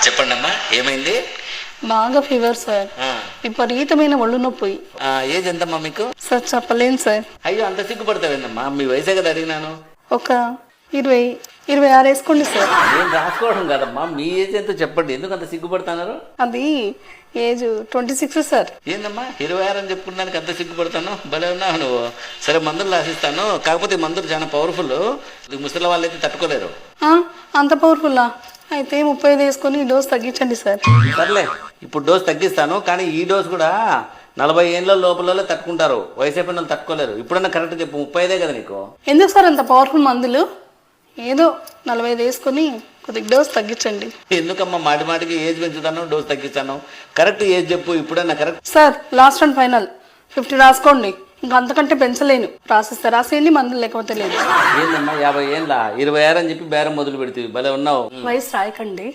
చెప్పండి అమ్మా, ఏమైంది? బాగా ఫీవర్ సార్, విపరీతమైన ఒళ్ళు నొప్పి. ఏజ్ ఎంతమ్మా మీకు? సార్ చెప్పలేను సార్. అయ్యో, అంత సిగ్గుపడతావేందమ్మా? మీ వయసే కదా అడిగినాను. ఒక 26 వేసుకోండి సార్. నేను రాసుకోవడం కదమ్మా, మీ ఏజ్ ఎంతో చెప్పండి. ఎందుకు అంత సిగ్గుపడుతున్నారు? అది ఏజ్ 26 సార్. ఏందమ్మా 26 అని చెప్పుకున్నానికి అంత సిగ్గుపడతాను? భలే ఉన్నావు నువ్వు. సరే, మందులు రాసిస్తాను. కాకపోతే మందులు చాలా పవర్ఫుల్, ముసలి వాళ్ళు అయితే తట్టుకోలేరు. అంత పవర్ఫుల్లా? అయితే 35 వేసుకొని డోస్ తగ్గించండి సార్. సర్లే, ఇప్పుడు డోస్ తగ్గిస్తాను. కానీ ఈ డోస్ కూడా 40 ఏళ్ళ లోపల తట్టుకుంటారు, వయసు అయిపోయిన వాళ్ళు తట్టుకోలేరు. ఇప్పుడన్నా కరెక్ట్ చెప్పు, 35 కదా నీకు? ఎందుకు సార్ అంత పవర్ఫుల్ మందులు? ఏదో 45 వేసుకొని కొద్దిగా డోస్ తగ్గించండి. ఎందుకమ్మా మాటి మాటికి ఏజ్ పెంచుతాను, డోస్ తగ్గిస్తాను? కరెక్ట్ ఏజ్ చెప్పు ఇప్పుడన్నా. Correct sir, last and final 50 రాసుకోండి. ఇంకా అంతకంటే పెంచలేను. రాసిస్తే రాసేయండి, మందులు లేకపోతే లేదు. ఏందమ్మా 50 ఏళ్ళ 26 అని చెప్పి బేరం మొదలు పెడుతుంది. భలే ఉన్నావు. వయసు రాయకండి.